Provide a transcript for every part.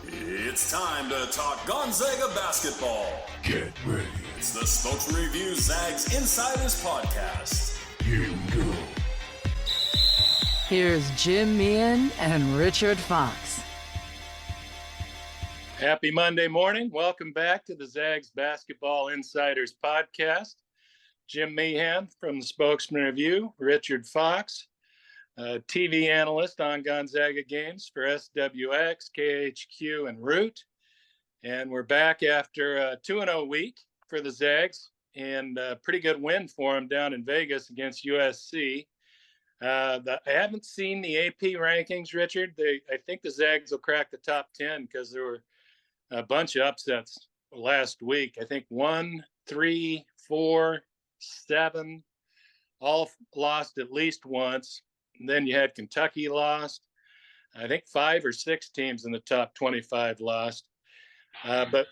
It's time to talk Gonzaga basketball. Get ready. It's the Spokesman-Review Zag's Insiders Podcast. Here we go. Here's Jim Meehan and Richard Fox. Happy Monday morning. Welcome back to the Zags Basketball Insiders Podcast. Jim Meehan from the Spokesman-Review, Richard Fox, TV analyst on Gonzaga games for SWX, KHQ, and Root. And we're back after a 2-0 week for the Zags and a pretty good win for them down in Vegas against USC. I haven't seen the AP rankings, Richard. I think the Zags will crack the top 10 because there were a bunch of upsets last week. I think 1, 3, 4, 7, all lost at least once. And then you had Kentucky lost. I think 5 or 6 teams in the top 25 lost. But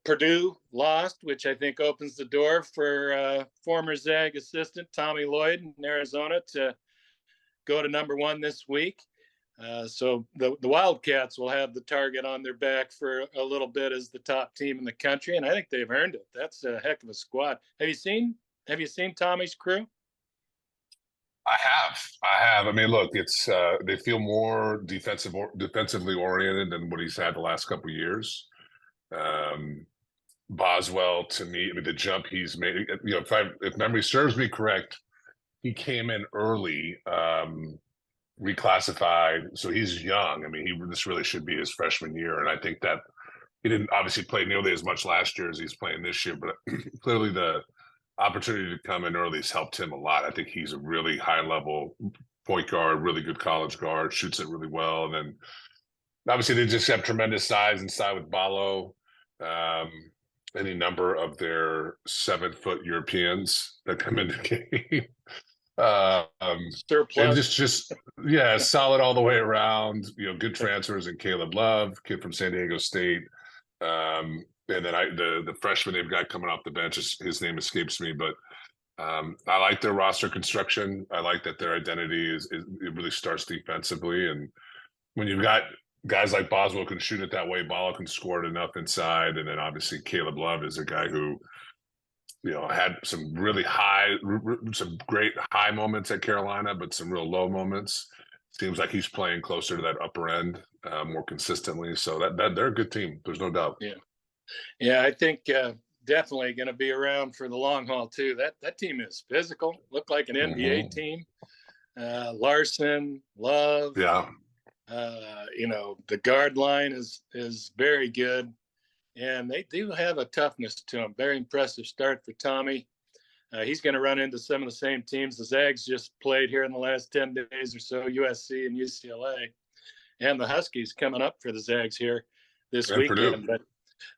Purdue lost, which I think opens the door for former Zag assistant Tommy Lloyd in Arizona to go to number 1 this week. So the Wildcats will have the target on their back for a little bit as the top team in the country, and I think they've earned it. That's a heck of a squad. Have you seen Tommy's crew? I have. I mean, look, it's they feel more defensively oriented than what he's had the last couple of years. Boswell, to me, I mean, the jump he's made, you know, if memory serves me correct, he came in early, reclassified, so he's young. I mean, this really should be his freshman year, and I think that he didn't obviously play nearly as much last year as he's playing this year, but clearly the opportunity to come in early has helped him a lot. I think he's a really high-level point guard, really good college guard, shoots it really well. And then obviously they just have tremendous size inside with Ballo, any number of their 7-foot Europeans that come into the game. And just solid all the way around. You know, good transfers in Caleb Love, kid from San Diego State. And then the freshman they've got coming off the bench, his name escapes me, but I like their roster construction. I like that their identity it really starts defensively. And when you've got guys like Boswell can shoot it that way, Ballo can score it enough inside, and then obviously Caleb Love is a guy who, you know, had some great high moments at Carolina, but some real low moments. Seems like he's playing closer to that upper end more consistently. So that they're a good team. There's no doubt. Yeah, I think definitely going to be around for the long haul too. That team is physical. Looked like an NBA team. Larson, Love. Yeah. You know, the guard line is very good, and they do have a toughness to them. Very impressive start for Tommy. He's going to run into some of the same teams the Zags just played here in the last 10 days or so, USC and UCLA, and the Huskies coming up for the Zags here this weekend.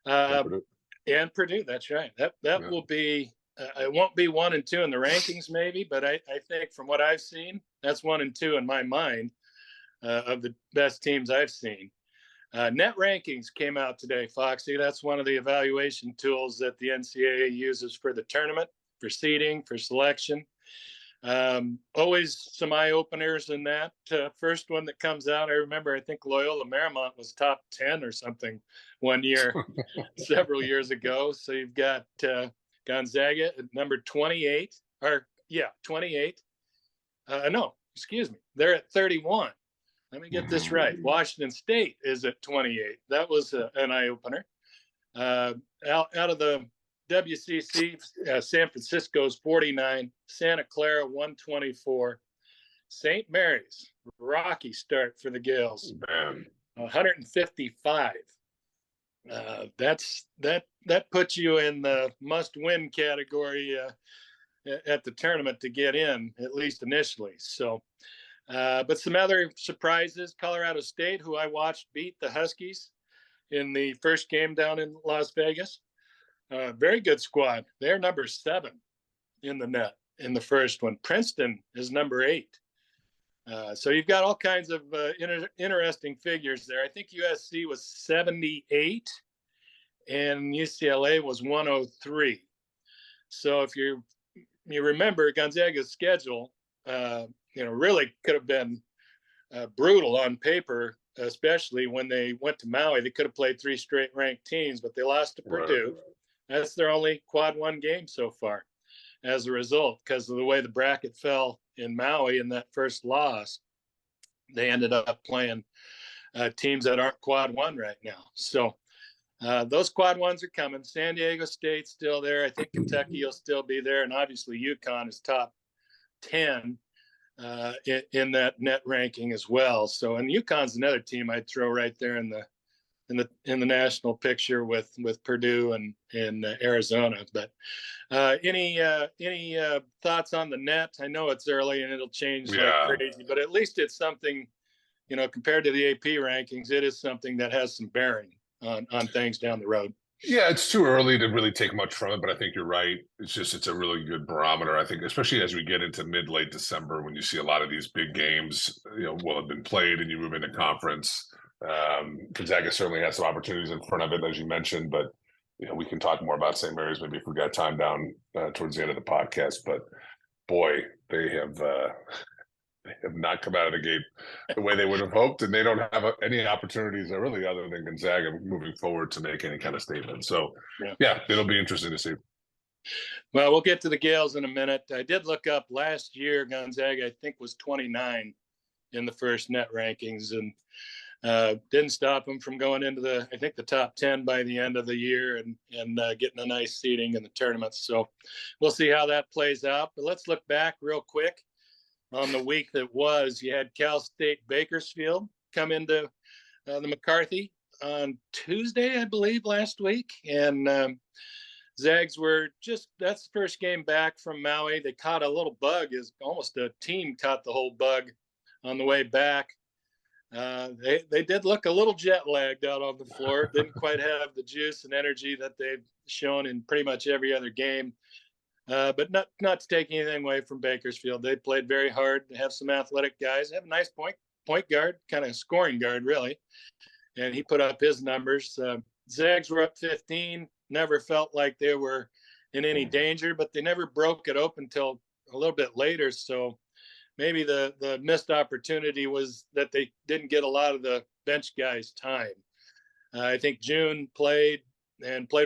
Purdue. And Purdue, that's right. That will be. It won't be 1 and 2 in the rankings, maybe, but I think from what I've seen, that's 1 and 2 in my mind of the best teams I've seen. Net rankings came out today, Foxy. That's one of the evaluation tools that the NCAA uses for the tournament, for seeding, for selection. Always some eye openers in that. First one that comes out, I think Loyola Marymount was top 10 or something one year, several years ago. So you've got Gonzaga at number 28, 28. No, excuse me. They're at 31. Let me get this right. Washington State is at 28. That was an eye opener. Out of the WCC, San Francisco's 49, Santa Clara 124, St. Mary's, rocky start for the Gales, 155. That puts you in the must-win category at the tournament to get in, at least initially. So, but some other surprises: Colorado State, who I watched beat the Huskies in the first game down in Las Vegas. Very good squad. They're number 7 in the net in the first one. Princeton is number 8. So you've got all kinds of interesting figures there. I think USC was 78 and UCLA was 103. So if you remember Gonzaga's schedule, really could have been brutal on paper especially when they went to Maui. They could have played 3 straight ranked teams, but they lost to Purdue. That's their only quad 1 game so far as a result, because of the way the bracket fell in Maui in that first loss. They ended up playing teams that aren't quad 1 right now. So those quad 1s are coming. San Diego State's still there. I think Kentucky will still be there. And obviously UConn is top 10 in that net ranking as well. So, and UConn's another team I'd throw right there in the national picture with Purdue and Arizona. But any thoughts on the net? I know it's early and it'll change like crazy, but at least it's something, compared to the AP rankings, it is something that has some bearing on things down the road. Yeah, it's too early to really take much from it, but I think you're right. It's a really good barometer. I think, especially as we get into late December, when you see a lot of these big games, will have been played, and you move into conference. Gonzaga certainly has some opportunities in front of it, as you mentioned, but we can talk more about St. Mary's maybe if we got time down towards the end of the podcast. But boy, they have not come out of the gate the way they would have hoped, and they don't have any opportunities really other than Gonzaga moving forward to make any kind of statement. So, yeah, it'll be interesting to see. Well, we'll get to the Gales in a minute. I did look up last year. Gonzaga, I think, was 29 in the first net rankings, and didn't stop them from going into the top 10 by the end of the year and getting a nice seeding in the tournament. So we'll see how that plays out. But let's look back real quick on the week that was. You had Cal State Bakersfield come into the McCarthy on Tuesday, I believe, last week. And Zags were that's the first game back from Maui. They caught a little bug, as almost a team caught the whole bug on the way back. They did look a little jet lagged out on the floor. Didn't quite have the juice and energy that they've shown in pretty much every other game. But not to take anything away from Bakersfield. They played very hard. They have some athletic guys. They have a nice point guard, kind of scoring guard, really. And he put up his numbers. Zags were up 15. Never felt like they were in any danger, but they never broke it open until a little bit later. So maybe the missed opportunity was that they didn't get a lot of the bench guys time. I think June played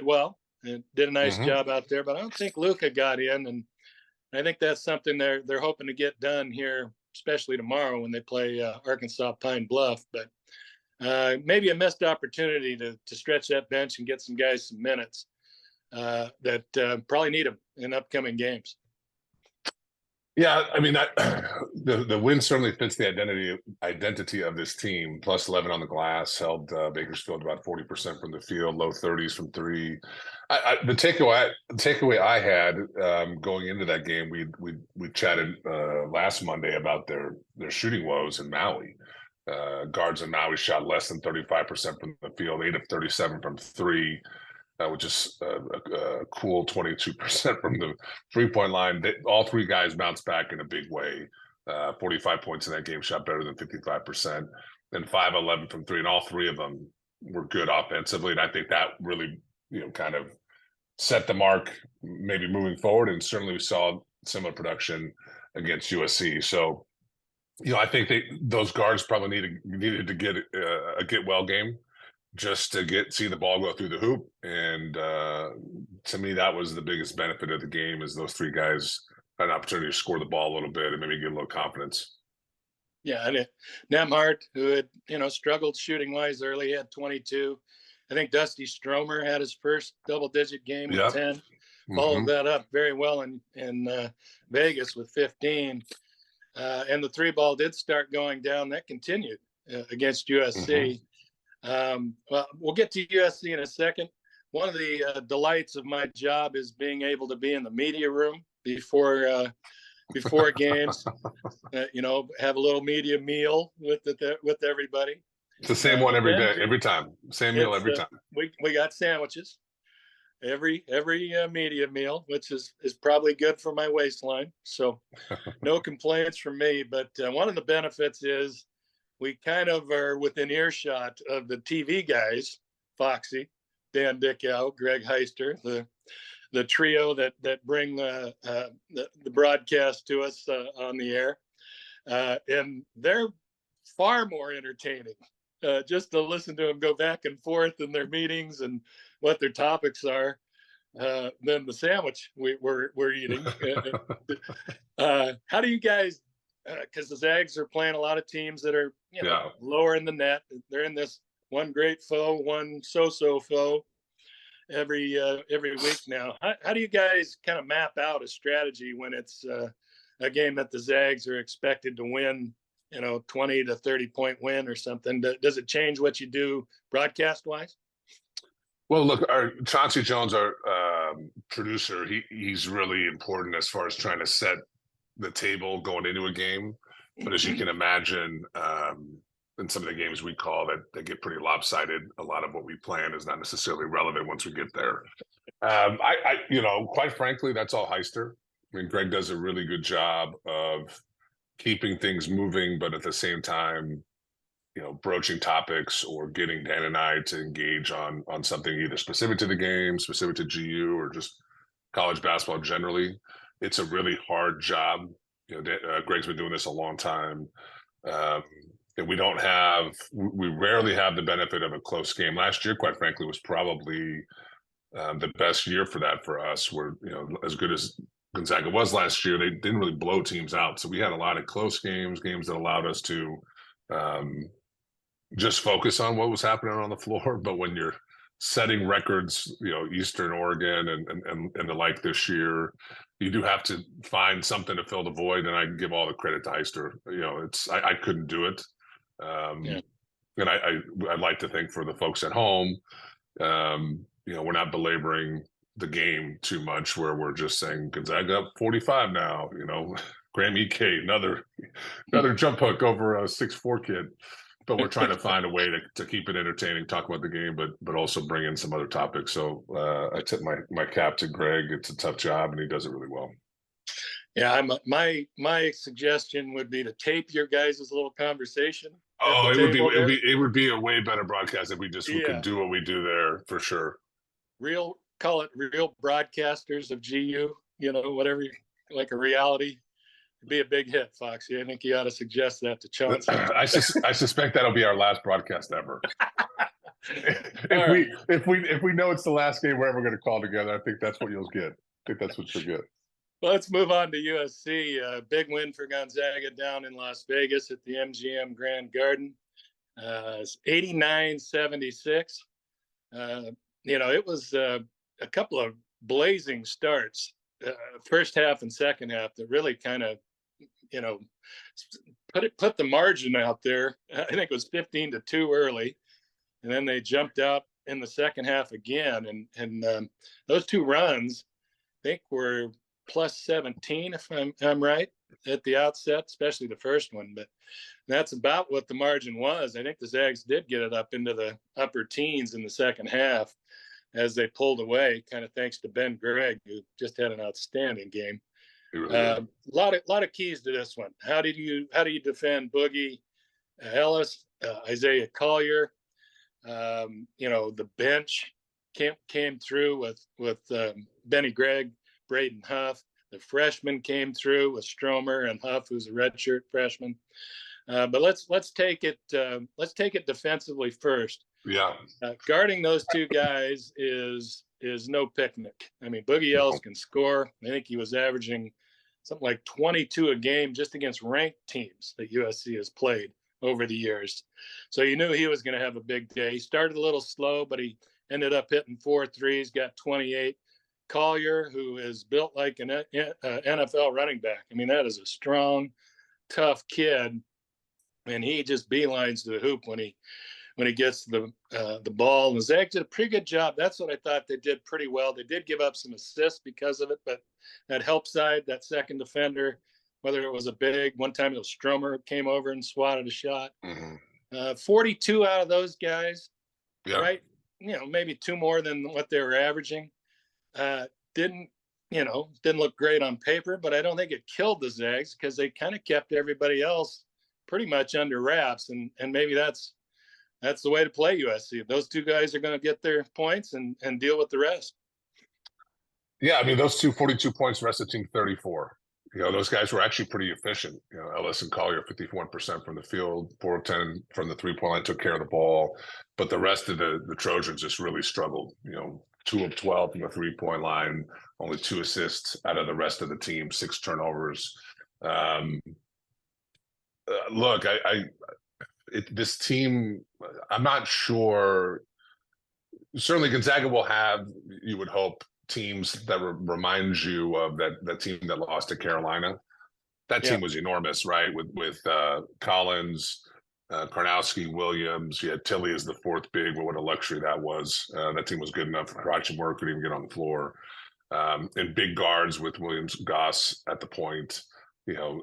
well and did a nice job out there, but I don't think Luka got in. And I think that's something they're hoping to get done here, especially tomorrow when they play Arkansas Pine Bluff. But maybe a missed opportunity to stretch that bench and get some guys some minutes that probably need them in upcoming games. Yeah, I mean, the win certainly fits the identity of this team. Plus 11 on the glass held Bakersfield about 40% from the field, low 30s from three. The takeaway I had going into that game, we chatted last Monday about their shooting woes in Maui. Guards in Maui shot less than 35% from the field, 8 of 37 from three. Which is a cool 22% from the three-point line. All three guys bounced back in a big way. 45 points in that game, shot better than 55%, and 5-11 from three. And all three of them were good offensively. And I think that really, kind of set the mark maybe moving forward. And certainly we saw similar production against USC. So, I think those guards probably needed to get a get well game, just to see the ball go through the hoop. And to me, that was the biggest benefit of the game, is those three guys had an opportunity to score the ball a little bit and maybe get a little confidence. Yeah, and Nemhart, who had, struggled shooting-wise early, had 22. I think Dusty Stromer had his first double-digit game with 10. Followed that up very well in Vegas with 15. And the three ball did start going down. That continued against USC. Well, we'll get to USC in a second. One of the delights of my job is being able to be in the media room before games. Have a little media meal with everybody. It's the same one every day, every time. Same meal every time. We got sandwiches every media meal, which is probably good for my waistline. So no complaints from me. But one of the benefits is we kind of are within earshot of the TV guys, Foxy, Dan Dickow, Greg Heister, the trio that bring the broadcast to us on the air. And they're far more entertaining just to listen to them go back and forth in their meetings and what their topics are than the sandwich we're eating. How do you guys? Because the Zags are playing a lot of teams that are lower in the net. They're in this one great foe, one so-so foe every week now. How do you guys kind of map out a strategy when it's a game that the Zags are expected to win? 20 to 30 point win or something. Does it change what you do broadcast wise? Well, look, our Chauncey Jones, our producer, he's really important as far as trying to set the table going into a game. But as you can imagine, in some of the games we call that they get pretty lopsided. A lot of what we plan is not necessarily relevant once we get there. Quite frankly, that's all Heister. I mean, Greg does a really good job of keeping things moving, but at the same time, broaching topics or getting Dan and I to engage on something either specific to the game, specific to GU, or just college basketball generally. It's a really hard job. Greg's been doing this a long time. And we rarely have the benefit of a close game. Last year, quite frankly, was probably the best year for that for us. Where, as good as Gonzaga was last year, they didn't really blow teams out. So we had a lot of close games that allowed us to just focus on what was happening on the floor. But when you're setting records, Eastern Oregon and the like this year, you do have to find something to fill the void. And I give all the credit to Heister. I couldn't do it. And I'd like to think for the folks at home, we're not belaboring the game too much, where we're just saying Gonzaga up 45 now. Graham Ek, another jump hook over a 6'4" kid. But we're trying to find a way to keep it entertaining, talk about the game, but also bring in some other topics. So I tip my cap to Greg. It's a tough job, and he does it really well. Yeah, my suggestion would be to tape your guys' little conversation. Oh, it would be a way better broadcast if we could do what we do there, for sure. Call it real broadcasters of GU, whatever, like a reality. It'd be a big hit, Foxy. I think you ought to suggest that to Chauncey. I suspect that'll be our last broadcast ever. If we know it's the last game we're ever going to call together, I think that's what you'll get. I think that's what you'll get. Well, let's move on to USC. Big win for Gonzaga down in Las Vegas at the MGM Grand Garden. It's 89-76. It was a couple of blazing starts, first half and second half, that really kind of, put the margin out there. I think it was 15-2 early, and then they jumped out in the second half again. And those two runs, I think, were plus 17, if I'm right, at the outset, especially the first one. But that's about what the margin was. I think the Zags did get it up into the upper teens in the second half as they pulled away, kind of thanks to Ben Gregg, who just had an outstanding game. A lot of keys to this one. How do you defend Boogie Ellis, Isaiah Collier? The bench came through with Benny Gregg, Braden Huff. The freshmen came through with Stromer and Huff, who's a redshirt freshman. But let's take it defensively first. Yeah. Guarding those two guys is no picnic. I mean, Boogie Ellis can score. I think he was averaging something like 22 a game just against ranked teams that USC has played over the years. So you knew he was going to have a big day. He started a little slow, but he ended up hitting 4 threes, got 28. Collier, who is built like an NFL running back. I mean, that is a strong, tough kid, and he just beelines to the hoop when he gets the ball. And the Zags did a pretty good job. That's what I thought they did pretty well. They did give up some assists because of it, but that help side, that second defender, whether it was a big, one time it was Stromer came over and swatted a shot. 42 out of those guys, right? Maybe 2 more than what they were averaging. Didn't look great on paper, but I don't think it killed the Zags because they kind of kept everybody else pretty much under wraps. And maybe that's the way to play USC. Those two guys are going to get their points and deal with the rest. Yeah, I mean, those 42 points rest of team 34. Those guys were actually pretty efficient. Ellis and Collier, 51% from the field, 4 of 10 from the 3-point line, took care of the ball. But the rest of the Trojans just really struggled. 2 of 12 from the 3-point line, only 2 assists out of the rest of the team, 6 turnovers. Look, this team, I'm not sure. Certainly Gonzaga will have, you would hope, teams that reminds you of that team that lost to Carolina. That team was enormous, right? With Collins, Karnowski, Williams. You had Tilly as the 4th big. What a luxury that was. That team was good enough. Rochemore could even get on the floor. And big guards with Williams, Goss at the point.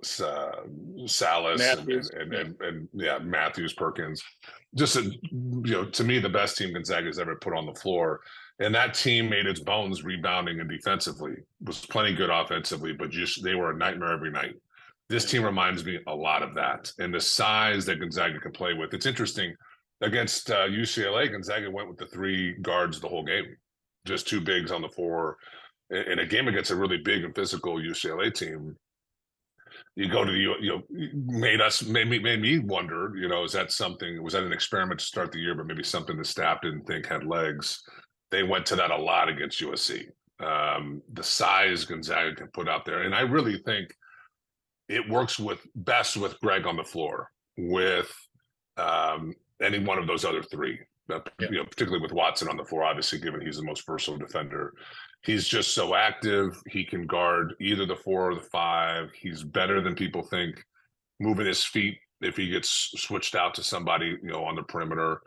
Salas Matthews. and Matthews, Perkins. Just to me, the best team Gonzaga's ever put on the floor. And that team made its bones rebounding and defensively. Was plenty good offensively, but they were a nightmare every night. This team reminds me a lot of that. And the size that Gonzaga can play with. It's interesting. Against UCLA, Gonzaga went with the 3 guards the whole game. Just 2 bigs on the floor. In a game against a really big and physical UCLA team, you go to made me wonder, is that something, was that an experiment to start the year, but maybe something the staff didn't think had legs? They went to that a lot against USC. The size Gonzaga can put out there. And I really think it works best with Greg on the floor, with any one of those other 3. Particularly with Watson on the floor, obviously, given he's the most versatile defender. He's just so active. He can guard either the 4 or the 5. He's better than people think, moving his feet if he gets switched out to somebody, on the perimeter.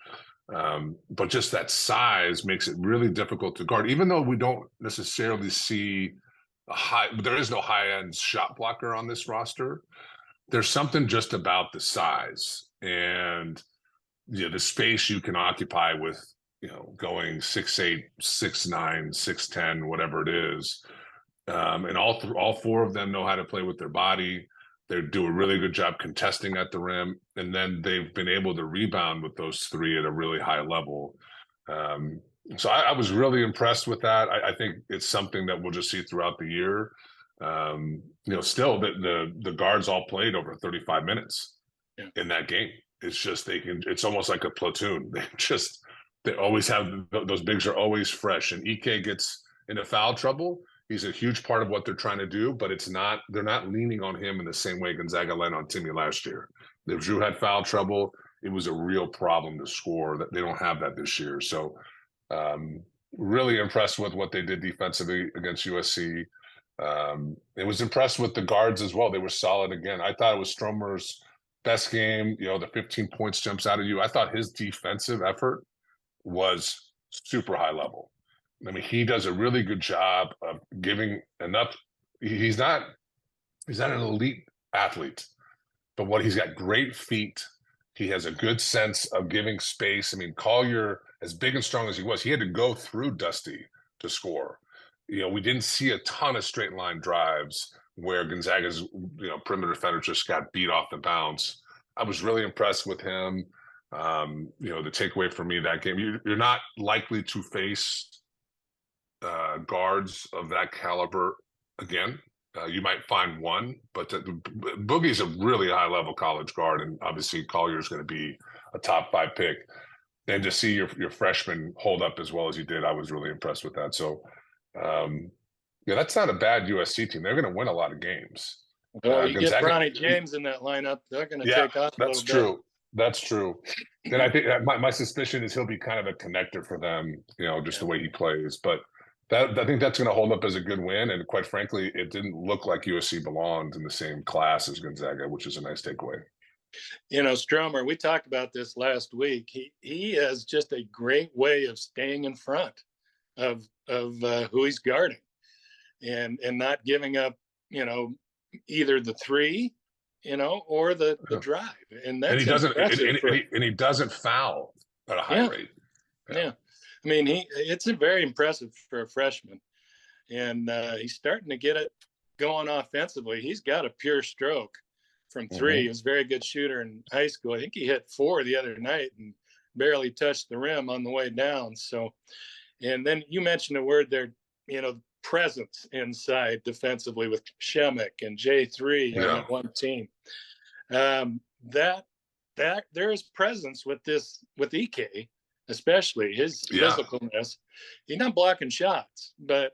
But just that size makes it really difficult to guard, even though we don't necessarily see there is no high-end shot blocker on this roster. There's something just about the size and the space you can occupy with, going 6'8", 6'9", 6'10", whatever it is. And all 4 of them know how to play with their body. They do a really good job contesting at the rim. And then they've been able to rebound with those 3 at a really high level. So I was really impressed with that. I think it's something that we'll just see throughout the year. Still the guards all played over 35 minutes in that game. It's just it's almost like a platoon. They always have, those bigs are always fresh. And Ike gets into foul trouble. He's a huge part of what they're trying to do, but they're not leaning on him in the same way Gonzaga leaned on Timmy last year. If Drew had foul trouble, it was a real problem to score. That they don't have that this year. So really impressed with what they did defensively against USC. It was impressed with the guards as well. They were solid again. I thought it was Stromer's best game. The 15 points jumps out at you. I thought his defensive effort was super high level. I mean, he does a really good job of giving enough. He's not an elite athlete, but he's got great feet. He has a good sense of giving space. I mean, Collier, as big and strong as he was, he had to go through Dusty to score. We didn't see a ton of straight line drives where Gonzaga's, perimeter defenders just got beat off the bounce. I was really impressed with him. The takeaway for me that game, you're not likely to face guards of that caliber again. You might find one, but Boogie's a really high level college guard, and obviously Collier's going to be a top 5 pick. And to see your freshman hold up as well as he did, I was really impressed with that. So, that's not a bad USC team. They're going to win a lot of games. Well, you get Bronny James in that lineup, they're going to take off a little bit. True. That's true. And I think my suspicion is he'll be kind of a connector for them, the way he plays. But I think that's going to hold up as a good win. And quite frankly, it didn't look like USC belonged in the same class as Gonzaga, which is a nice takeaway. Stromer, we talked about this last week. He has just a great way of staying in front of who he's guarding and not giving up, either the 3, or the drive. And that's he doesn't foul at a high rate. Yeah. I mean, it's very impressive for a freshman, and he's starting to get it going offensively. He's got a pure stroke from 3. He was a very good shooter in high school. I think he hit 4 the other night and barely touched the rim on the way down. So, and then you mentioned a word there, presence inside defensively with Shemek and J3 on that one team. That there is presence with EK, especially his physicalness. He's not blocking shots, but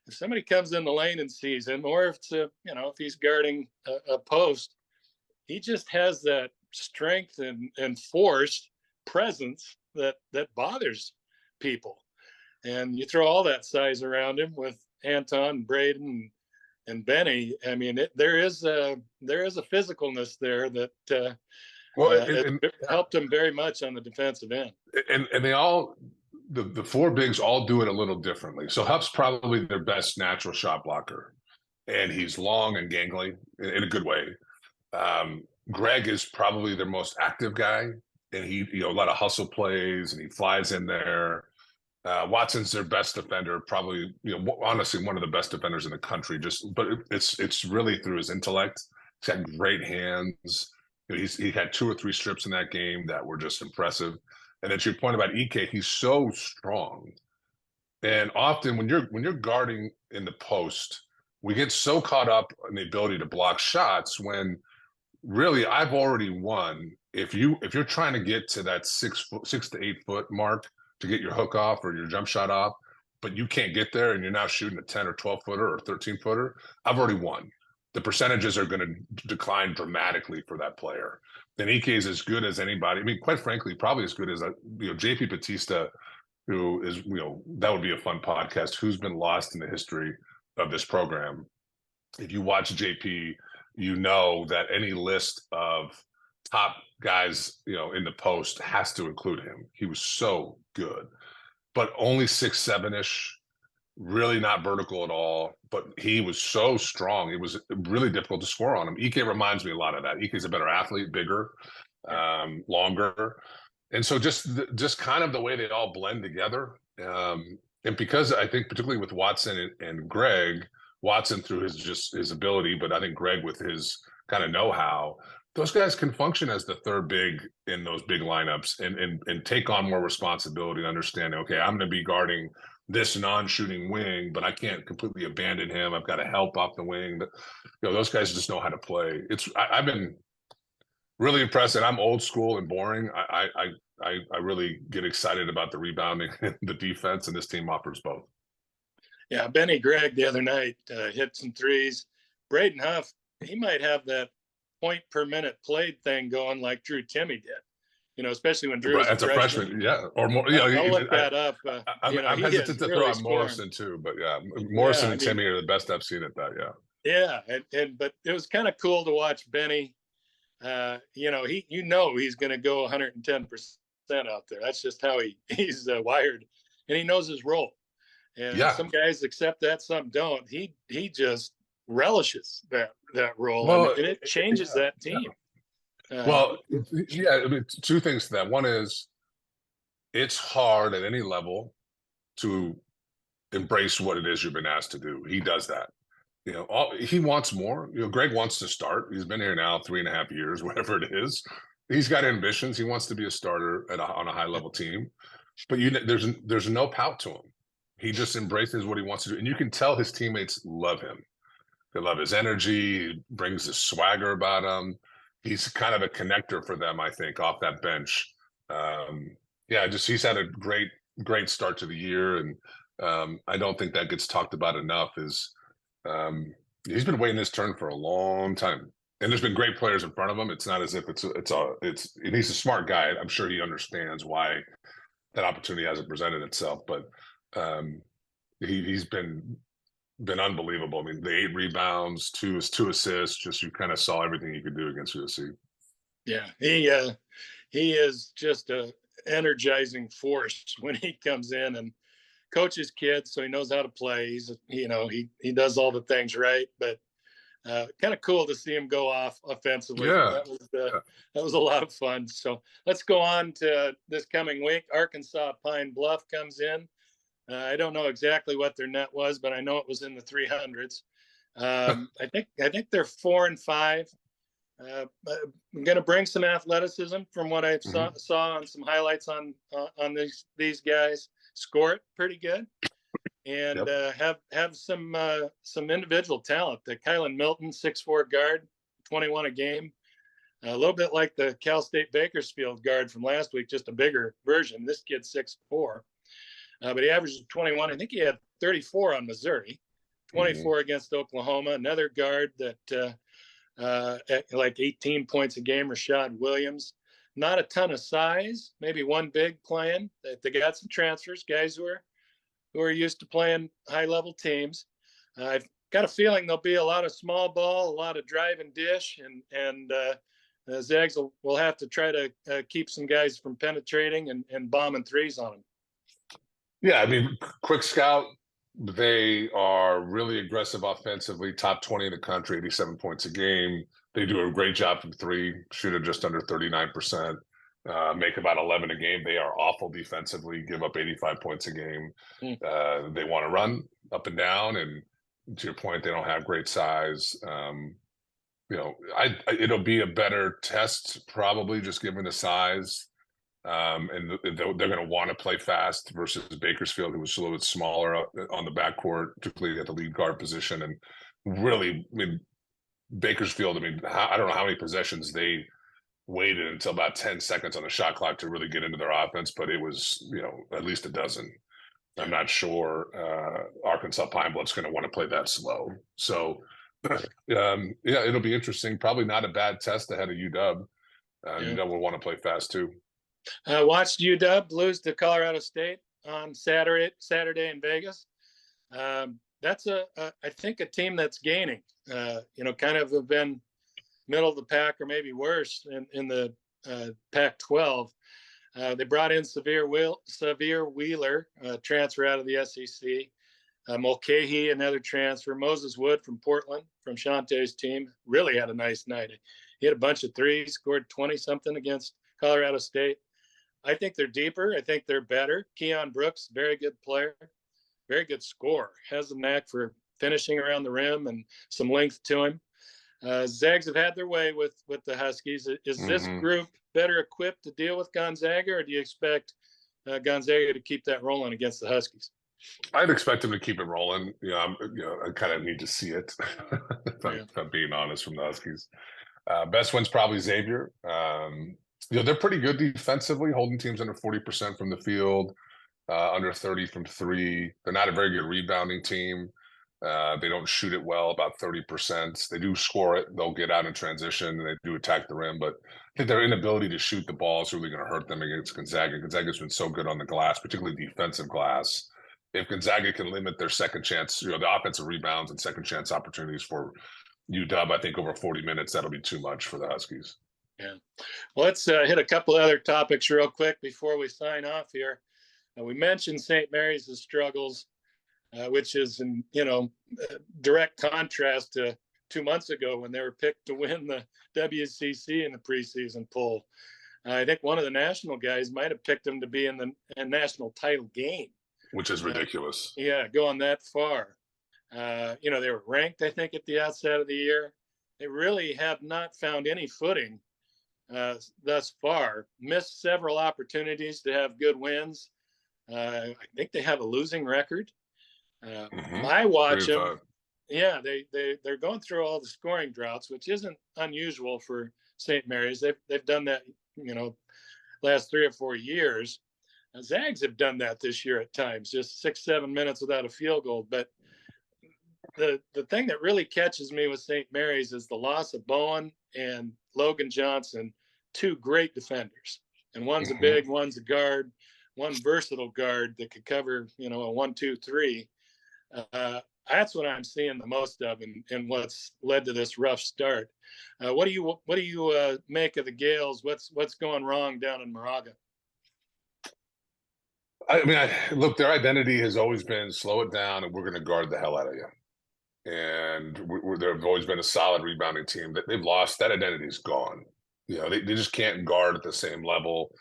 if somebody comes in the lane and sees him, or if it's if he's guarding a post, he just has that strength and force presence that bothers people. And you throw all that size around him with Anton, Braden, and Benny. I mean, there is a physicalness there that it helped him very much on the defensive end. And they all, the four bigs all do it a little differently. So Huff's probably their best natural shot blocker, and he's long and gangly in a good way. Greg is probably their most active guy, and he a lot of hustle plays, and he flies in there. Watson's their best defender, probably honestly one of the best defenders in the country. But it's really through his intellect. He's got great hands. He had 2 or 3 strips in that game that were just impressive. And then to your point about EK, he's so strong. And often when you're guarding in the post, we get so caught up in the ability to block shots when really I've already won. If you're trying to get to that 6 to 8 foot mark to get your hook off or your jump shot off, but you can't get there and you're now shooting a 10 or 12 footer or 13 footer, I've already won. The percentages are going to decline dramatically for that player. And EK is as good as anybody. I mean, quite frankly, probably as good as JP Batista, who is that would be a fun podcast. Who's been lost in the history of this program? If you watch JP, you know that any list of top guys in the post has to include him. He was so good, but only 6'7" really not vertical at all, but he was so strong. It was really difficult to score on him. EK reminds me a lot of that. EK's a better athlete, bigger, longer. And so just kind of the way they all blend together. And because I think particularly with Watson and Greg, Watson through his ability, but I think Greg with his kind of know-how, those guys can function as the third big in those big lineups and take on more responsibility and understanding, okay, I'm going to be guarding this non-shooting wing, but I can't completely abandon him. I've got to help off the wing. But those guys just know how to play. I've been really impressed, and I'm old school and boring. I really get excited about the rebounding and the defense, and this team offers both. Yeah, Benny Gregg the other night hit some threes. Braden Huff, he might have that point per minute played thing going like Drew Timme did. Especially when Drew was as a freshman, or more. I'll look that up. I'm hesitant to throw out Morrison too, but Morrison and Timme are the best I've seen at that. Yeah, but it was kind of cool to watch Benny. He's going to go 110% out there. That's just how he's wired, and he knows his role. And some guys accept that, some don't. He just relishes that role, and it changes that team. I mean, 2 things to that. One is it's hard at any level to embrace what it is you've been asked to do. He does that. He wants more. Greg wants to start. He's been here now 3.5 years, whatever it is. He's got ambitions. He wants to be a starter on a high level team, but there's no pout to him. He just embraces what he wants to do, and you can tell his teammates love him. They love his energy. He brings this swagger about him. He's kind of a connector for them, I think, off that bench. He's had a great start to the year, and I don't think that gets talked about enough. He's been waiting his turn for a long time, and there's been great players in front of him. It's not as if and he's a smart guy. I'm sure he understands why that opportunity hasn't presented itself, but he's been unbelievable. I mean, the 8 rebounds, 2 assists, just you kind of saw everything he could do against USC. Yeah, he is just a energizing force when he comes in and coaches kids, so he knows how to play. He's he does all the things right, but kind of cool to see him go off offensively. That was a lot of fun. So let's go on to this coming week. Arkansas Pine Bluff comes in. I don't know exactly what their net was, but I know it was in the 300s. I think they're 4-5. I'm going to bring some athleticism from what I saw on some highlights on these guys. Score it pretty good. and Yep. have some individual talent. The Kylan Milton, 6'4" guard, 21 a game. A little bit like the Cal State Bakersfield guard from last week, just a bigger version. This kid's 6'4", but he averages 21. I think he had 34 on Missouri, 24 against Oklahoma. Another guard that at like 18 points a game, Rashad Williams. Not a ton of size, maybe one big playing. They got some transfers, guys who are used to playing high-level teams. I've got a feeling there'll be a lot of small ball, a lot of drive and dish, and Zags will have to try to keep some guys from penetrating and bombing threes on them. Yeah, I mean, quick scout, they are really aggressive offensively, top 20 in the country, 87 points a game. They do a great job from three, shoot at just under 39%, make about 11 a game. They are awful defensively, give up 85 points a game. They want to run up and down, and to your point, they don't have great size. It'll be a better test probably just given the size. And they're going to want to play fast versus Bakersfield, who was a little bit smaller on the backcourt, particularly at the lead guard position. And really, I mean, Bakersfield, I don't know how many possessions they waited until about 10 seconds on the shot clock to really get into their offense, but it was, at least a dozen. I'm not sure Arkansas Pine Bluff's going to want to play that slow. So, it'll be interesting. Probably not a bad test ahead of UW. UW will want to play fast too. Watched UW lose to Colorado State on Saturday in Vegas. That's I think a team that's gaining. Kind of have been middle of the pack or maybe worse in the Pac-12. They brought in Severe Wheeler, transfer out of the SEC. Mulcahy, another transfer. Moses Wood from Portland, from Shantae's team, really had a nice night. He had a bunch of threes, scored 20-something against Colorado State. I think they're deeper. I think they're better. Keon Brooks, very good player, very good scorer, has a knack for finishing around the rim and some length to him. Zags have had their way with the Huskies. Is this group better equipped to deal with Gonzaga, or do you expect Gonzaga to keep that rolling against the Huskies? I'd expect them to keep it rolling. I kind of need to see it, if I'm being honest, from the Huskies. Best win's probably Xavier. They're pretty good defensively, holding teams under 40% from the field, under 30 from three. They're not a very good rebounding team. They don't shoot it well, about 30%. They do score it. They'll get out in transition, and they do attack the rim. But I think their inability to shoot the ball is really going to hurt them against Gonzaga. Gonzaga's been so good on the glass, particularly defensive glass. If Gonzaga can limit their second chance, the offensive rebounds and second chance opportunities for UW, I think over 40 minutes, that'll be too much for the Huskies. Yeah. Well, let's hit a couple of other topics real quick before we sign off here. We mentioned St. Mary's' struggles, which is in direct contrast to 2 months ago when they were picked to win the WCC in the preseason poll. I think one of the national guys might have picked them to be in the national title game, which is ridiculous. Going that far. They were ranked, I think, at the outset of the year. They really have not found any footing thus far. Missed several opportunities to have good wins. I think they have a losing record. I watch them. Yeah, they're going through all the scoring droughts, which isn't unusual for St. Mary's. They've done that, last 3 or 4 years. Zags have done that this year at times, just 6-7 minutes without a field goal. But the thing that really catches me with St. Mary's is the loss of Bowen and Logan Johnson, 2 great defenders. And one's a big, one's a guard, one versatile guard that could cover, a 1-2-3. That's what I'm seeing the most of, and what's led to this rough start. What do you make of the Gales? What's going wrong down in Moraga? Look, their identity has always been slow it down, and we're going to guard the hell out of you. And they've always been a solid rebounding team. They've lost that identity is gone. They just can't guard at the same level.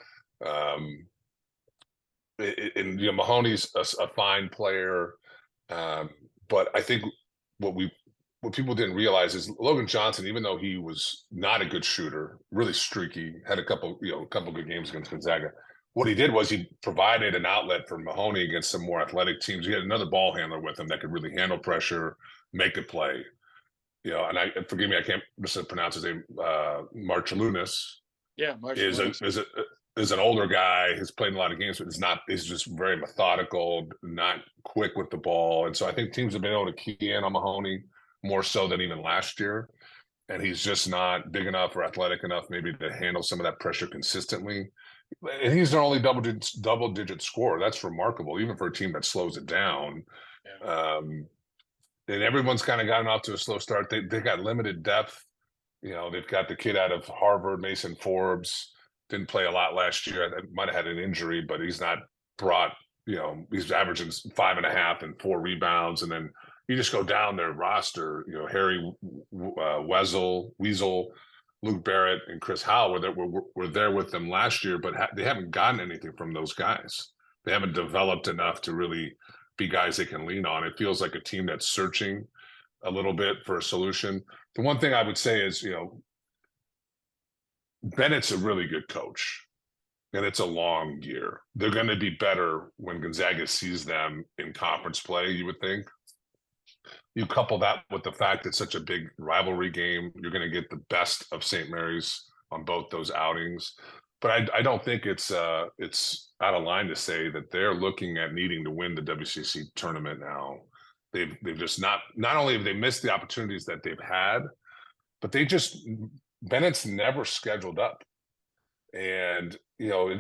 Mahoney's a fine player, but I think what people didn't realize is Logan Johnson, even though he was not a good shooter, really streaky, had a couple good games against Gonzaga, what he did was he provided an outlet for Mahoney against some more athletic teams. He had another ball handler with him that could really handle pressure, make a play. And forgive me, I can't pronounce his name. Marchalunas. Yeah, Marchalunas is an older guy. He's played a lot of games, but he's just very methodical, not quick with the ball. And so I think teams have been able to key in on Mahoney more so than even last year. And he's just not big enough or athletic enough maybe to handle some of that pressure consistently. And he's their only double-digit scorer. That's remarkable, even for a team that slows it down. Yeah. And everyone's kind of gotten off to a slow start. They got limited depth. They've got the kid out of Harvard, Mason Forbes. Didn't play a lot last year. Might have had an injury, but he's not brought, he's averaging 5.5 and 4 rebounds. And then you just go down their roster, Harry Weasel, Luke Barrett, and Chris Howell were there with them last year, but they haven't gotten anything from those guys. They haven't developed enough to really be guys they can lean on. It feels like a team that's searching a little bit for a solution. The one thing I would say is, Bennett's a really good coach, and it's a long year. They're going to be better when Gonzaga sees them in conference play, you would think. You couple that with the fact it's such a big rivalry game, you're going to get the best of St. Mary's on both those outings. But I don't think it's out of line to say that they're looking at needing to win the WCC tournament now. They've just not only have they missed the opportunities that they've had, but Bennett's never scheduled up. And,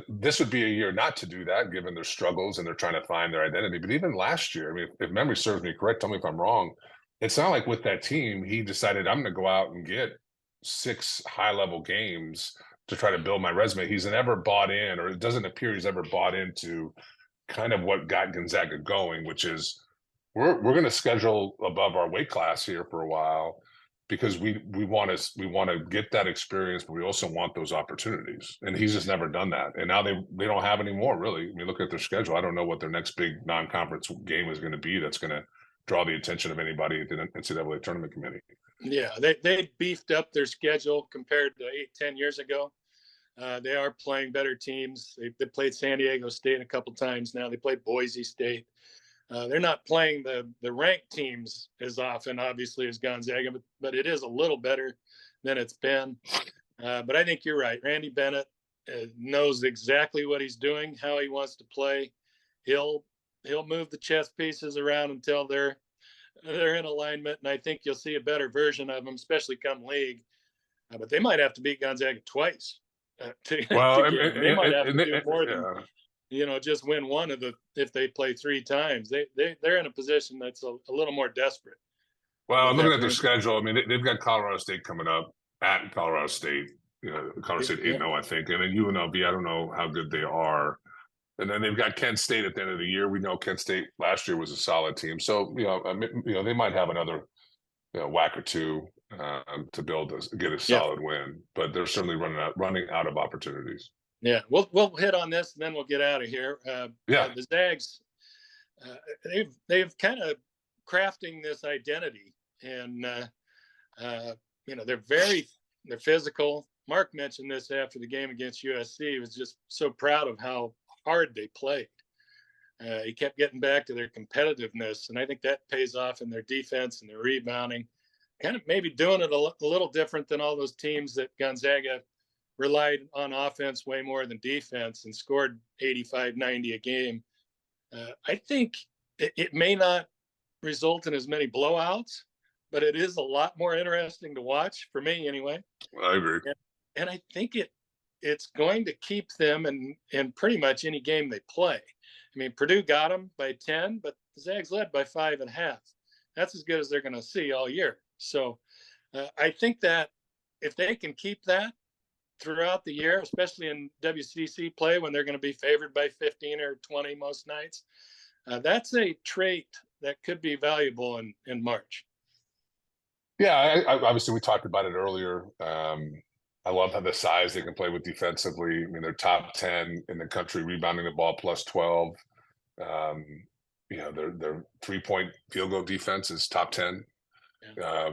this would be a year not to do that, given their struggles and they're trying to find their identity. But even last year, I mean, if memory serves me correct, tell me if I'm wrong, it's not like with that team, he decided I'm going to go out and get 6 high-level games to try to build my resume. He's never bought in, or it doesn't appear he's ever bought into kind of what got Gonzaga going, which is we're going to schedule above our weight class here for a while, because we want to get that experience, but we also want those opportunities. And he's just never done that. And now they don't have any more, really. I mean, look at their schedule. I don't know what their next big non-conference game is going to be that's going to draw the attention of anybody at the NCAA tournament committee. Yeah, they beefed up their schedule compared to 8-10 years ago. They are playing better teams. They played San Diego State a couple times now. They played Boise State. They're not playing the ranked teams as often, obviously, as Gonzaga, but it is a little better than it's been. But I think you're right. Randy Bennett knows exactly what he's doing, how he wants to play. He'll move the chess pieces around until they're in alignment, and I think you'll see a better version of them, especially come league. But they might have to beat Gonzaga twice. They might have to do more than just win one of if they play 3 times. They're in a position that's a little more desperate. Well, looking at their schedule, I mean, they've got Colorado State coming up at Colorado State. Colorado State 8-0, I think, and then UNLV. I don't know how good they are. And then they've got Kent State at the end of the year. We know Kent State last year was a solid team, so they might have another whack or two to get a solid win. But they're certainly running out of opportunities. Yeah, we'll hit on this and then we'll get out of here. The Zags, they've kind of crafting this identity, and they're physical. Mark mentioned this after the game against USC. He was just so proud of how hard they played. He kept getting back to their competitiveness, and I think that pays off in their defense and their rebounding. Kind of maybe doing it a little different than all those teams that Gonzaga relied on offense way more than defense and scored 85, 90 a game. I think it may not result in as many blowouts, but it is a lot more interesting to watch, for me anyway. I agree. And I think it's going to keep them in pretty much any game they play. I mean, Purdue got them by 10, but the Zags led by 5.5. That's as good as they're going to see all year. So I think that if they can keep that throughout the year, especially in WCC play when they're going to be favored by 15 or 20 most nights, that's a trait that could be valuable in March. Yeah, obviously we talked about it earlier. I love how the size they can play with defensively. I mean, they're top 10 in the country rebounding the ball, plus 12. Their 3-point field goal defense is top 10. Yeah.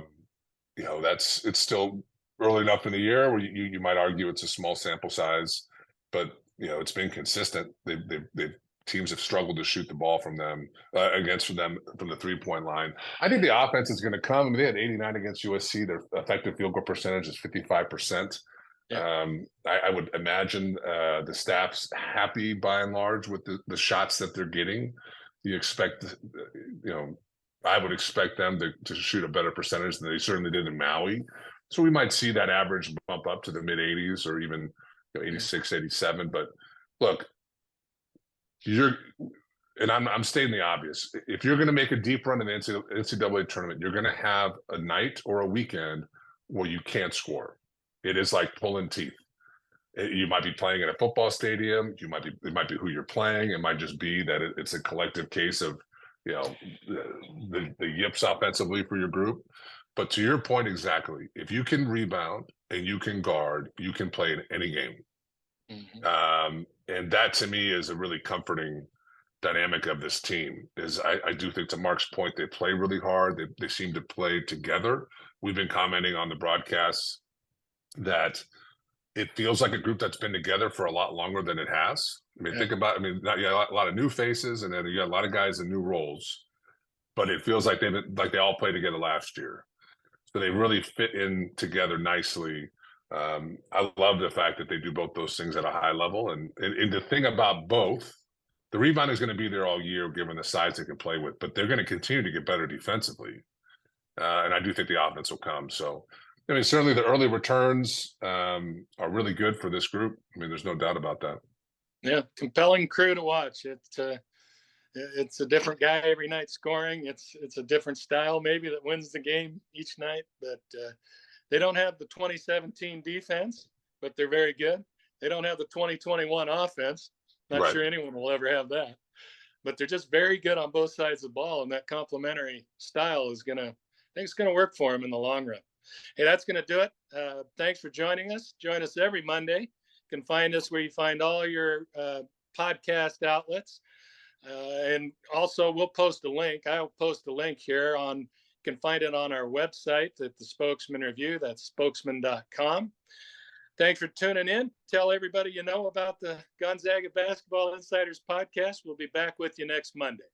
It's still early enough in the year where you might argue it's a small sample size, but it's been consistent. They've teams have struggled to shoot the ball from them against them from the 3-point line. I think the offense is going to come. I mean, they had 89 against USC. Their effective field goal percentage is 55%. Yeah. I would imagine the staff's happy by and large with the shots that they're getting. You expect, I would expect them to shoot a better percentage than they certainly did in Maui. So we might see that average bump up to the mid 80s or even 86, 87. But look, I'm stating the obvious. If you're going to make a deep run in the NCAA tournament, you're going to have a night or a weekend where you can't score. It is like pulling teeth. You might be playing at a football stadium. It might be who you're playing. It might just be that it's a collective case of, the yips offensively for your group. But to your point exactly, if you can rebound and you can guard, you can play in any game. Mm-hmm. And that to me is a really comforting dynamic of this team. I do think, to Mark's point, they play really hard. They seem to play together. We've been commenting on the broadcasts that it feels like a group that's been together for a lot longer than it has. I mean, think about, you got a lot of new faces, and then you got a lot of guys in new roles, but it feels like they all played together last year. So they really fit in together nicely. I love the fact that they do both those things at a high level. And the thing about both, the rebound is going to be there all year, given the size they can play with, but they're going to continue to get better defensively. And I do think the offense will come. So, I mean, certainly the early returns are really good for this group. I mean, there's no doubt about that. Yeah, compelling crew to watch. It's a different guy every night scoring. It's a different style maybe that wins the game each night. But they don't have the 2017 defense, but they're very good. They don't have the 2021 offense. Not sure anyone will ever have that. But they're just very good on both sides of the ball, and that complementary style is going to work for them in the long run. Hey, that's going to do it. Thanks for joining us. Join us every Monday. You can find us where you find all your podcast outlets. And also, we'll post a link. I'll post a link here you can find it on our website at the Spokesman-Review. That's spokesman.com. Thanks for tuning in. Tell everybody you know about the Gonzaga Basketball Insiders podcast. We'll be back with you next Monday.